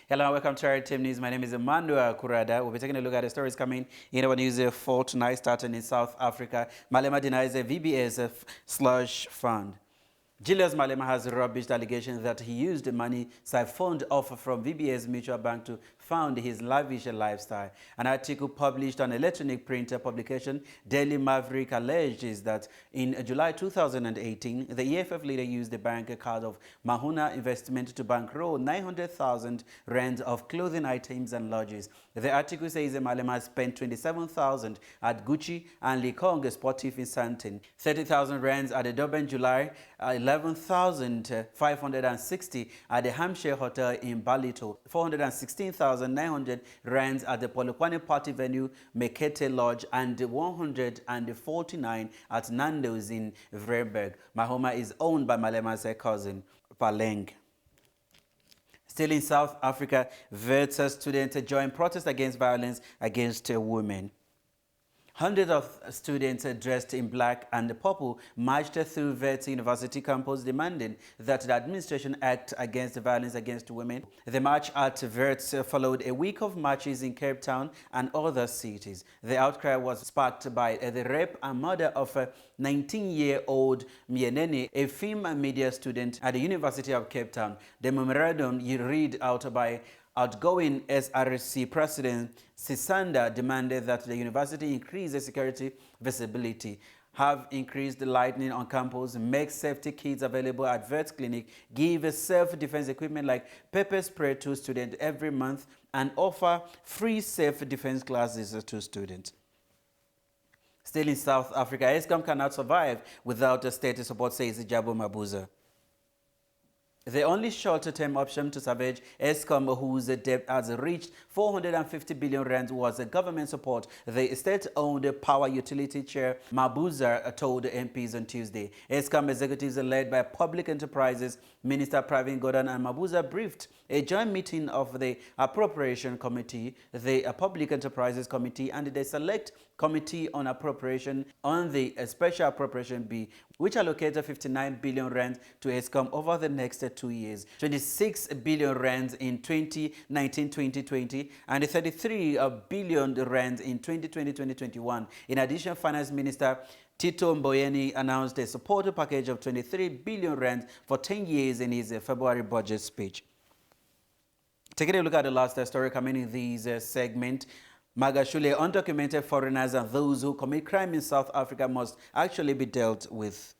Hello and welcome to RTM News. My name is Emmy Akura Adaa. We'll be taking a look at the stories coming in our news for tonight, starting in South Africa. Malema denies a VBS slush fund. Julius Malema has rubbished allegations that he used the money siphoned off from VBS Mutual Bank to fund his lavish lifestyle. An article published on electronic printer publication Daily Maverick alleges that in July 2018, the EFF leader used the bank card of Mahuna Investment to bankroll 900,000 rand of clothing items and lodges. The article says Malema spent 27,000 at Gucci and Likong Sportif in Sandton, 30,000 rands at the Durban July, 11,560 at the Hampshire Hotel in Balito, 416,900 rands at the Polokwane Party Venue, Mekete Lodge, and 149 at Nando's in Vryburg. Mahoma is owned by Malema's cousin, Paleng. Still in South Africa, Wits students join protest against violence against women. Hundreds of students dressed in black and purple marched through Wits University campus demanding that the administration act against violence against women. The march at Wits followed a week of marches in Cape Town and other cities. The outcry was sparked by the rape and murder of a 19-year-old Mienene, a female media student at the University of Cape Town. The memorandum read out by outgoing SRC President Sisanda demanded that the university increase the security visibility, have increased the lighting on campus, make safety kits available at Wits Clinic, give self-defense equipment like pepper spray to students every month, and offer free self-defense classes to students. Still in South Africa, Eskom cannot survive without state support, says Jabo Mabuza. The only short-term option to salvage Eskom, whose debt has reached 450 billion rand, was government support, the state-owned power utility chair Mabuza told MPs on Tuesday. Eskom executives led by Public Enterprises Minister Pravin Gordhan and Mabuza briefed a joint meeting of the Appropriation Committee, the Public Enterprises Committee, and the Select Committee on Appropriation on the Special Appropriation B, which allocated 59 billion rand to Eskom over the next 2 years, 26 billion rand in 2019-2020, and 33 billion rand in 2020-2021. In addition, Finance Minister Tito Mboweni announced a support package of 23 billion rand for 10 years in his February budget speech. Taking a look at the last story coming in this segment, Magashule, undocumented foreigners and those who commit crime in South Africa must actually be dealt with.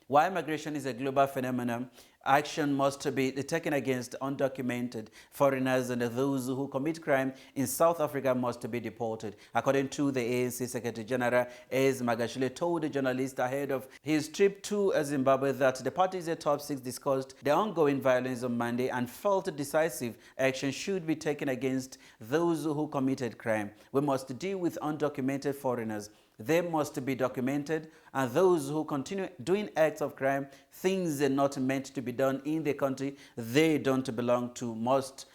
While migration is a global phenomenon, action must be taken against undocumented foreigners, and those who commit crime in South Africa must be deported. According to the ANC Secretary General, Ez Magashule told the journalist ahead of his trip to Zimbabwe that the party's top six discussed the ongoing violence on Monday and felt decisive action should be taken against those who committed crime. We must deal with undocumented foreigners. They must be documented, and those who continue doing acts of crime, things not meant to be done in the country they don't belong to, must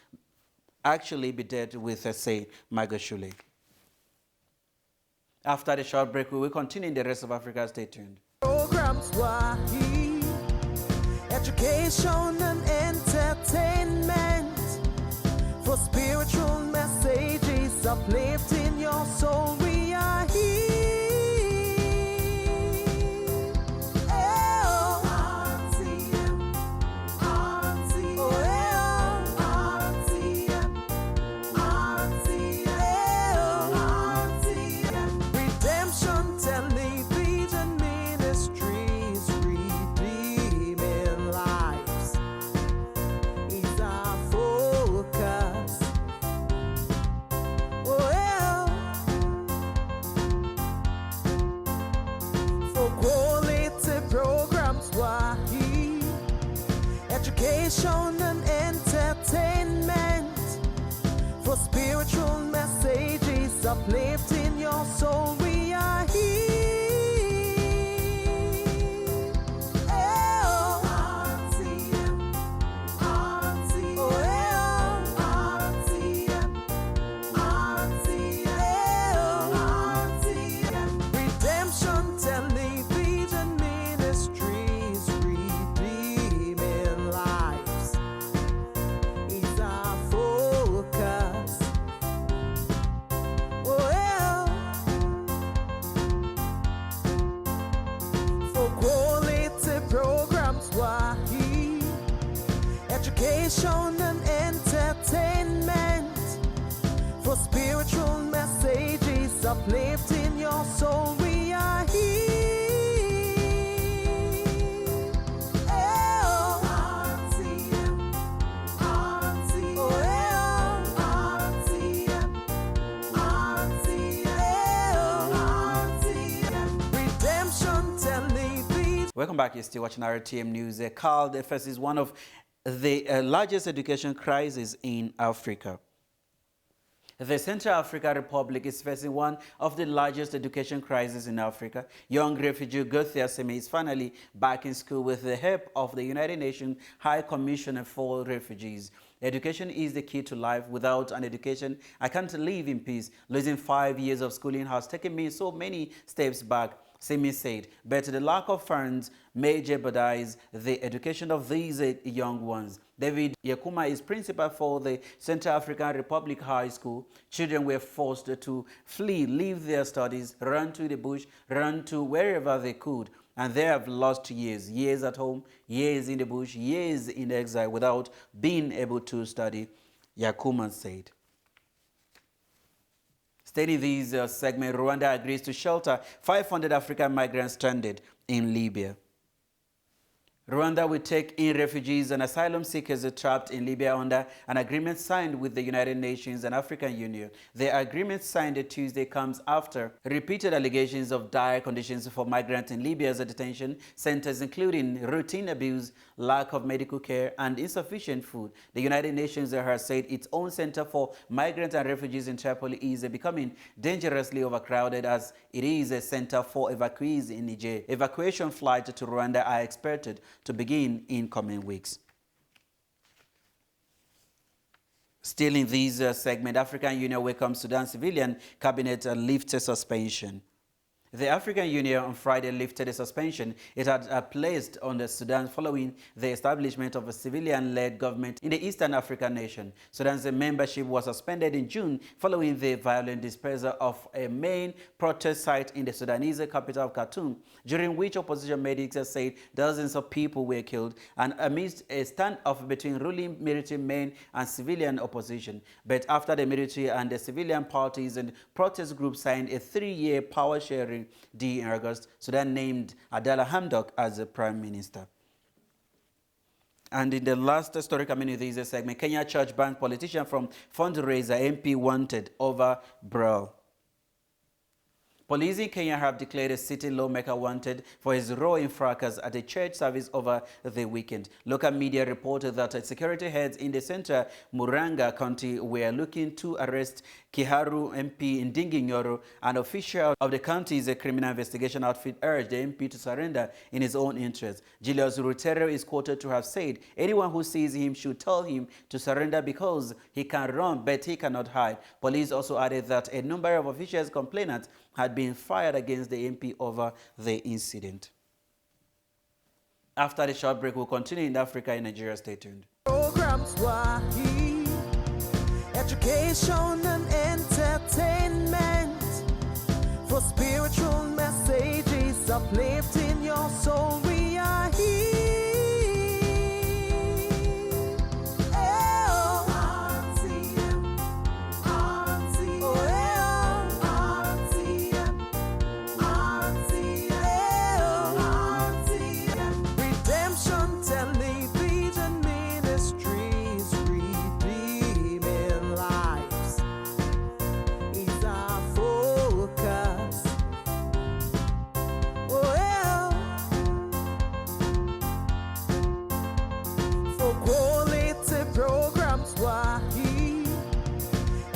actually be dealt with, say Magashule. After the short break, we will continue in the rest of Africa. Stay tuned. Programs education and entertainment for spiritual messages uplifting your soul. We are here. Education and entertainment for spiritual messages uplifting your soul. We are here. Redemption Television Ministries, redeeming lives is our education and entertainment, for spiritual messages uplifting your soul. We are here. RTM, RTM, RTM, Redemption Television. Welcome back. You're still watching RTM News. Child faces one of the largest education crises in Africa. The Central African Republic is facing one of the largest education crises in Africa. Young refugee Gothia Seme is finally back in school with the help of the United Nations High Commissioner for Refugees. Education is the key to life. Without an education, I can't live in peace. Losing 5 years of schooling has taken me so many steps back, Semi said, but the lack of funds may jeopardize the education of these young ones. David Yakuma is principal for the Central African Republic High School. Children were forced to flee, leave their studies, run to the bush, run to wherever they could. And they have lost years, years at home, years in the bush, years in exile without being able to study, Yakuma said. Stating this segment, Rwanda agrees to shelter 500 African migrants stranded in Libya. Rwanda will take in refugees and asylum seekers trapped in Libya under an agreement signed with the United Nations and African Union. The agreement signed Tuesday comes after repeated allegations of dire conditions for migrants in Libya's detention centers, including routine abuse, lack of medical care, and insufficient food. The United Nations has said its own center for migrants and refugees in Tripoli is becoming dangerously overcrowded as it is a center for evacuees in Niger. Evacuation flights to Rwanda are expected to begin in coming weeks. Still in this segment, African Union welcomes Sudan civilian cabinet lifts suspension. The African Union on Friday lifted a suspension it had placed on the Sudan following the establishment of a civilian-led government in the Eastern African nation. Sudan's membership was suspended in June following the violent dispersal of a main protest site in the Sudanese capital of Khartoum, during which opposition medics said dozens of people were killed, and amidst a standoff between ruling military men and civilian opposition. But after the military and the civilian parties and protest groups signed a 3-year power sharing deal in August, Sudan named Abdallah Hamdok as the Prime Minister. And in the last story coming in this segment, Kenya church banned politician from fundraiser MP wanted over Braille. Police in Kenya have declared a sitting lawmaker wanted for his role in fracas at a church service over the weekend. Local media reported that security heads in the central Muranga County were looking to arrest Kiharu MP Ndingi Nyoro. An official of the county's criminal investigation outfit urged the MP to surrender in his own interest. Julius Rutero is quoted to have said, anyone who sees him should tell him to surrender because he can run but he cannot hide. Police also added that a number of officials' complainants had been fired against the MP over the incident. After the short break, we'll continue in Africa and Nigeria. Stay tuned. Programs were here, education and entertainment, for spiritual messages uplifting your soul. We are here.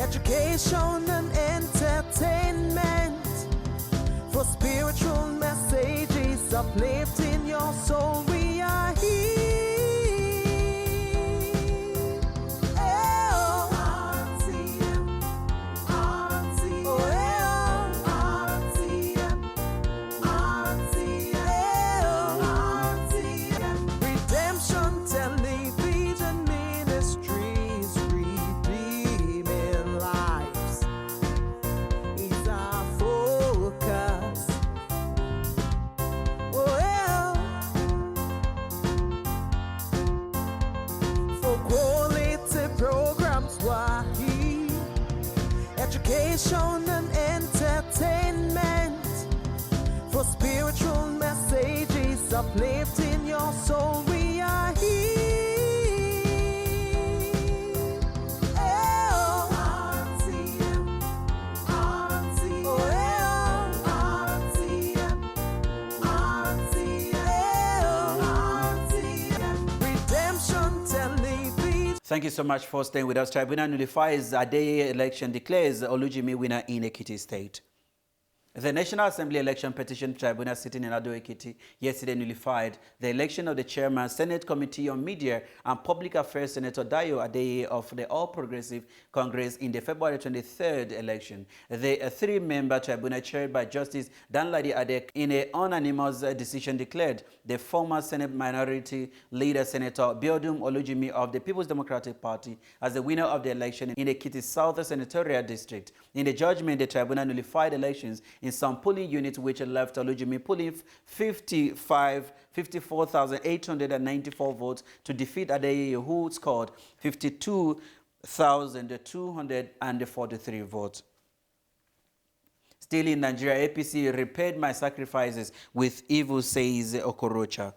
Education and entertainment, for spiritual messages uplifting your soul. We are here. Redemption Television Ministries, redeeming lives is our focus. Oh, yeah. education and entertainment, for spiritual messages uplifting your soul. We are here. RTM, RTM, RTM, Redemption Television. Thank you so much for staying with us. Tribunal nullifies Adaa election, declares Olujimi winner in Ekiti State. The National Assembly Election Petition Tribunal sitting in Ado-Ekiti yesterday nullified the election of the chairman, Senate Committee on Media and Public Affairs, Senator Dayo Adaa of the All Progressive Congress in the February 23rd election. The three-member tribunal chaired by Justice Danladi Adek in an unanimous decision declared the former Senate Minority Leader, Senator Biodun Olujimi of the People's Democratic Party, as the winner of the election in Ekiti South Senatorial District. In the judgment, the tribunal nullified elections in some polling units which left Olujimi polling 54,894 votes to defeat Adaa, who scored 52,243 votes. Still in Nigeria, APC repaid my sacrifices with evil, says Okorocha.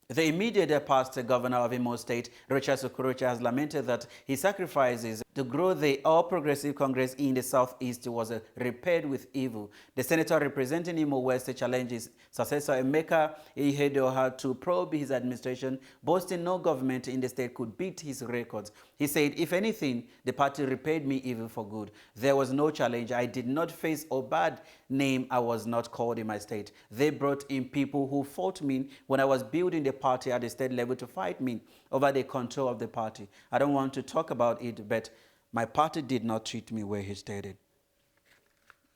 The immediate past governor of Imo State, Rochas Okorocha, has lamented that his sacrifices to grow the All Progressive Congress in the Southeast was repaid with evil. The senator representing Imo West challenges successor Emeka Akura to probe his administration, boasting no government in the state could beat his records. He said, if anything, the party repaid me evil for good. There was no challenge. I did not face a bad name. I was not called in my state. They brought in people who fought me when I was building the party at the state level to fight me over the control of the party. I don't want to talk about it, but my party did not treat me well, he stated.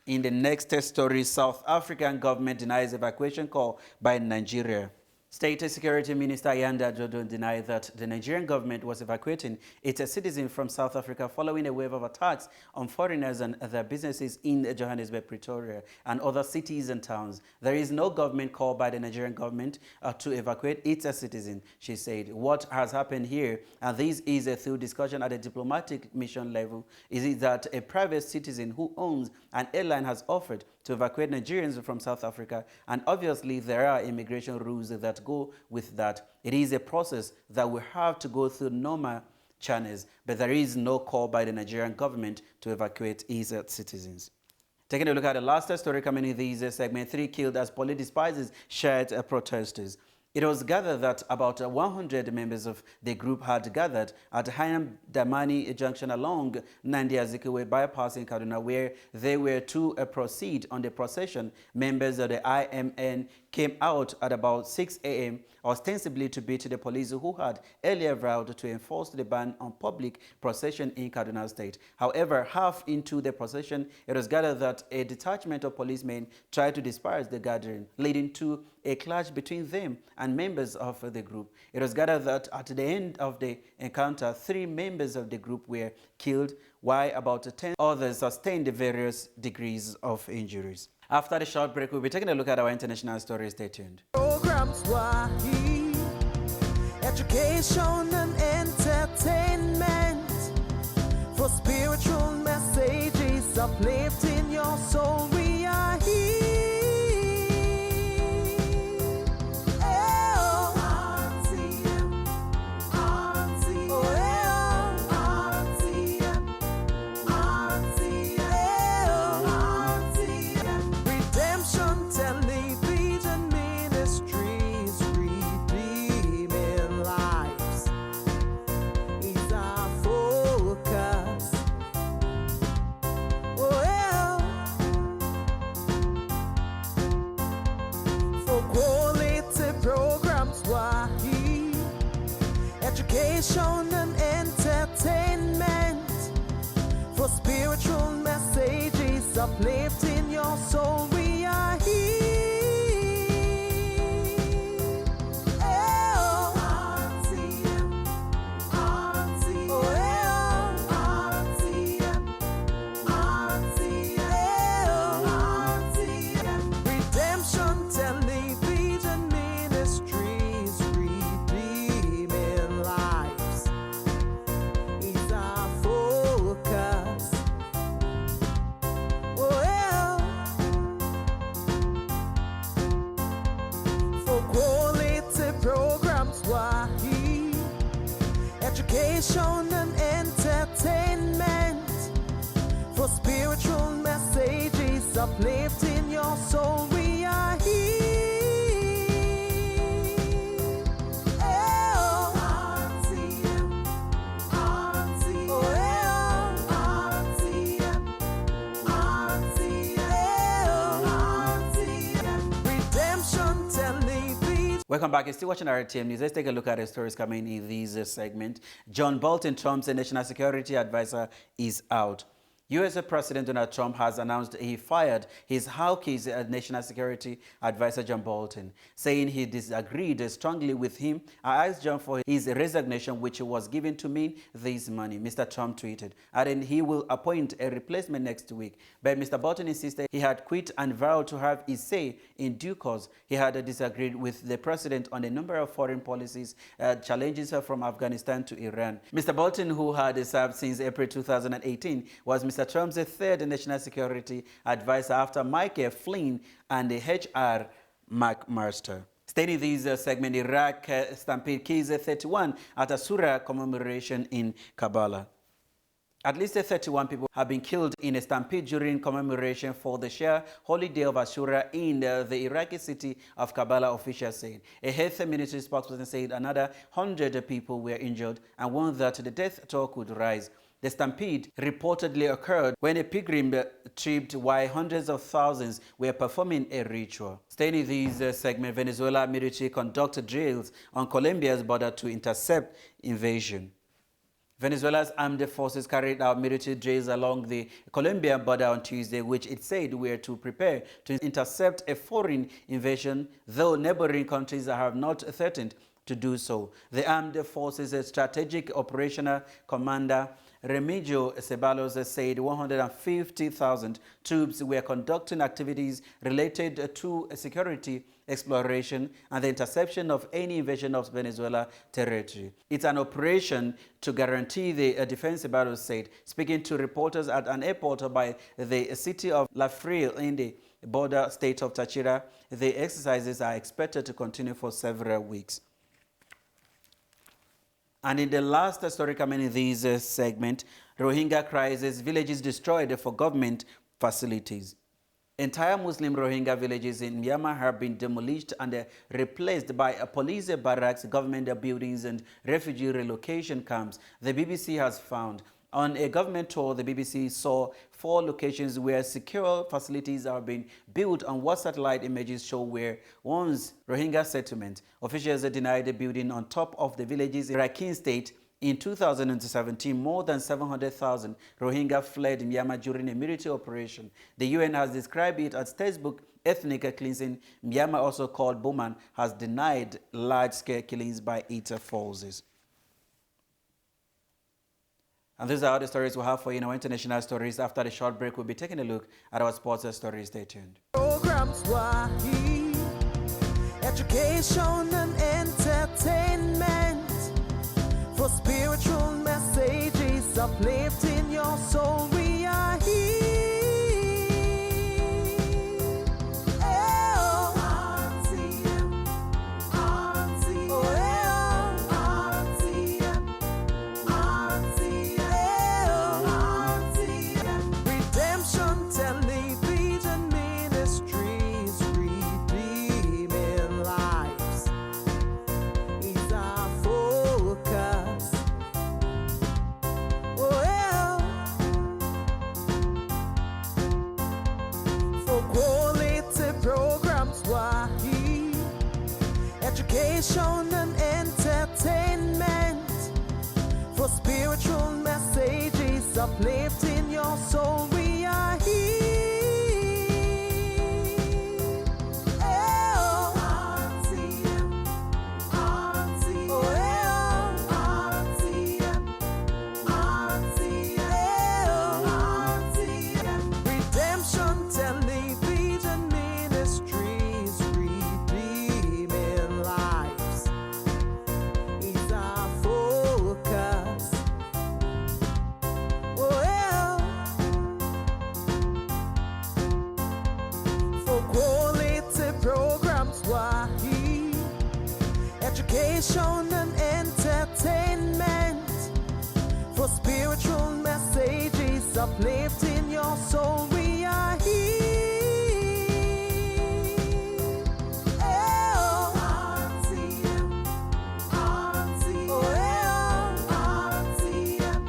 In the next story, South African government denies evacuation call by Nigeria. State Security Minister Yanda Jodo denied that the Nigerian government was evacuating its citizens from South Africa following a wave of attacks on foreigners and their businesses in Johannesburg, Pretoria, and other cities and towns. There is no government call by the Nigerian government to evacuate its citizens, she said. What has happened here, and this is through discussion at a diplomatic mission level, is it that a private citizen who owns an airline has offered to evacuate Nigerians from South Africa, and obviously there are immigration rules that go with that. It is a process that will have to go through normal channels, but there is no call by the Nigerian government to evacuate its citizens. Taking a look at the last story coming in this segment, 3 killed as police despises shared protesters. It was gathered that about 100 members of the group had gathered at Hayam Damani Junction along Nandi Azikiwe bypass in Kaduna, where they were to proceed on the procession. Members of the IMN came out at about 6 a.m. ostensibly to beat the police who had earlier vowed to enforce the ban on public procession in Kaduna State. However, half into the procession, it was gathered that a detachment of policemen tried to disperse the gathering, leading to a clash between them and members of the group. It was gathered that at the end of the encounter, 3 members of the group were killed, while about 10 others sustained various degrees of injuries. After the short break, we'll be taking a look at our international stories. Stay tuned. Programs were here, education and entertainment, for spiritual messages uplifting your soul. We are here. Education and entertainment, for spiritual messages uplifting your soul. We are here. Redemption Television Ministries, redeeming lives is our focus. education and entertainment, for spiritual messages uplifting your soul. We are here. RTM, RTM, RTM, Redemption Television. Welcome back. You're still watching RTM News. Let's take a look at the stories coming in this segment. John Bolton, Trump's national security advisor, is out. U.S. President Donald Trump has announced he fired his Hawkins national security advisor, John Bolton, saying he disagreed strongly with him. I asked John for his resignation, which was given to me this morning, Mr. Trump tweeted, adding he will appoint a replacement next week. But Mr. Bolton insisted he had quit and vowed to have his say in due course. He had disagreed with the president on a number of foreign policies challenges from Afghanistan to Iran. Mr. Bolton, who had served since April 2018, was Mr. Trump's third national security advisor after Michael Flynn and H.R. McMaster. Staying in this segment, Iraq stampede kills 31 at a Surah commemoration in Kabbalah. At least 31 people have been killed in a stampede during commemoration for the Shia Holy Day of Ashura in the Iraqi city of Kabbalah, officials said. A health ministry spokesperson said another 100 people were injured and warned that the death toll could rise. The stampede reportedly occurred when a pilgrim tripped while hundreds of thousands were performing a ritual. Staying in this segment, Venezuela military conducted drills on Colombia's border to intercept invasion. Venezuela's armed forces carried out military drills along the Colombian border on Tuesday, which it said were to prepare to intercept a foreign invasion, though neighboring countries have not threatened to do so. The armed forces' strategic operational commander Remigio Ceballos said 150,000 troops were conducting activities related to security exploration and the interception of any invasion of Venezuela territory. It's an operation to guarantee the defense, Ceballos said, speaking to reporters at an airport by the city of La Frille in the border state of Táchira. The exercises are expected to continue for several weeks. And in the last story coming in this segment, Rohingya crisis, villages destroyed for government facilities. Entire Muslim Rohingya villages in Myanmar have been demolished and replaced by police barracks, government buildings, and refugee relocation camps, the BBC has found. On a government tour, the BBC saw 4 locations where secure facilities are being built on what satellite images show were once Rohingya settlements. Officials denied the building on top of the villages in Rakhine State. In 2017, more than 700,000 Rohingya fled Myanmar during a military operation. The UN has described it as textbook ethnic cleansing. Myanmar, also called Burma, has denied large-scale killings by its forces. And these are all the stories we have for you in our international stories. After the short break, we'll be taking a look at our sports stories. Stay tuned. Programs were here, education and entertainment, for spiritual messages uplifting your soul. We are here. Education and entertainment, for spiritual messages uplifting your soul. We are here. RTM, RTM, RTM, RTM, Redemption Television Ministries, redeeming lives is our focus. For quality programs were here, education and entertainment, For spiritual messages uplifting your soul, we are here. Oh, RTM, RTM, oh, RTM,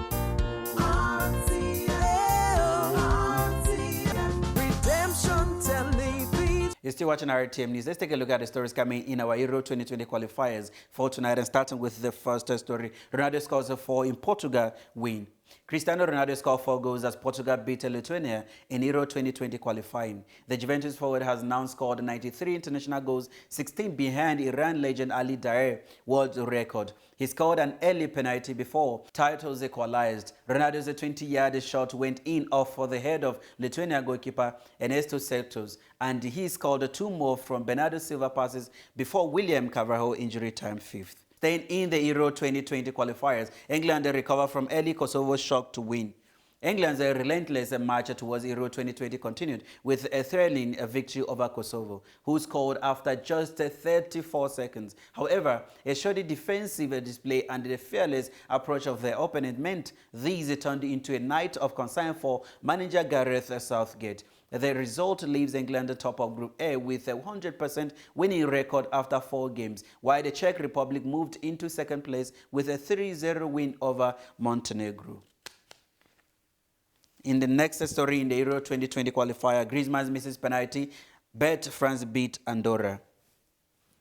RTM, Redemption Television. You're still watching RTM News. Let's take a look at the stories coming in our Euro 2020 qualifiers for tonight. And starting with the first story, Ronaldo scores a 4 in Portugal win. Cristiano Ronaldo scored 4 goals as Portugal beat Lithuania in Euro 2020 qualifying. The Juventus forward has now scored 93 international goals, 16 behind Iran legend Ali Daei world record. He scored an early penalty before titles equalized. Ronaldo's 20-yard shot went in off for the head of Lithuania goalkeeper Ernesto Sertos, and he scored 2 more from Bernardo Silva passes before William Carvalho injury time 5th. Staying in the Euro 2020 qualifiers, England recovered from early Kosovo shock to win. England's relentless march towards Euro 2020 continued with a thrilling victory over Kosovo, who scored after just 34 seconds. However, a shoddy defensive display and the fearless approach of their opponent meant these turned into a night of concern for manager Gareth Southgate. The result leaves England top of Group A with a 100% winning record after 4 games, while the Czech Republic moved into second place with a 3-0 win over Montenegro. In the next story in the Euro 2020 qualifier, Griezmann misses penalty, but France beat Andorra.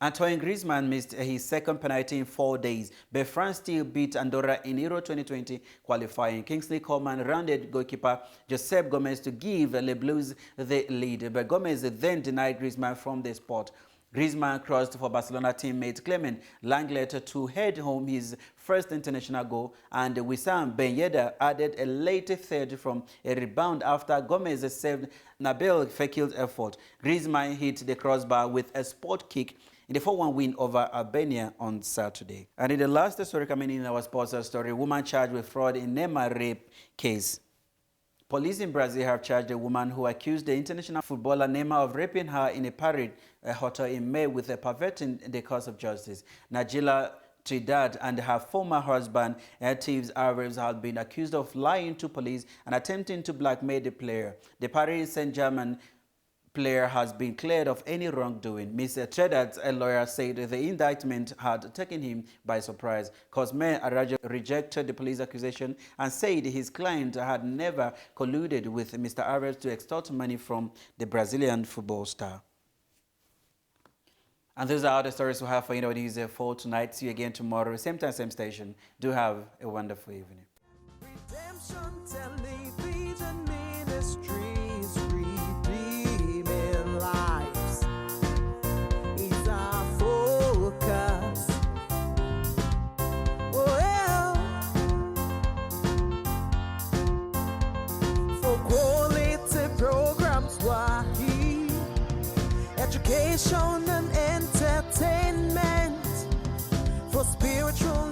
Antoine Griezmann missed his second penalty in 4 days, but France still beat Andorra in Euro 2020 qualifying. Kingsley Coman rounded goalkeeper Josep Gomez to give Les Blues the lead, but Gomez then denied Griezmann from the spot. Griezmann crossed for Barcelona teammate Clement Lenglet to head home his first international goal, and Wissam Ben Yedder added a late third from a rebound after Gomez saved Nabil Fekir's effort. Griezmann hit the crossbar with a spot kick in the 4-1 win over Albania on Saturday. And in the last story coming in our sports story, woman charged with fraud in Neymar rape case. Police in Brazil have charged a woman who accused the international footballer Neymar of raping her in a parade hotel in May with perverting the cause of justice. Najila Trinidad and her former husband, Thieves Alvarez, have been accused of lying to police and attempting to blackmail the player. The Paris Saint-Germain player has been cleared of any wrongdoing. Mr. Trinidad's lawyer said the indictment had taken him by surprise. Cosme Arajo rejected the police accusation and said his client had never colluded with Mr. Alvarez to extort money from the Brazilian football star. And those are all the stories we have for you news for tonight. See you again tomorrow, same time, same station. Do have a wonderful evening. Redemption Television Ministries, redeeming lives is our focus. Oh, yeah. For quality programs, why education and entertainment, for spiritual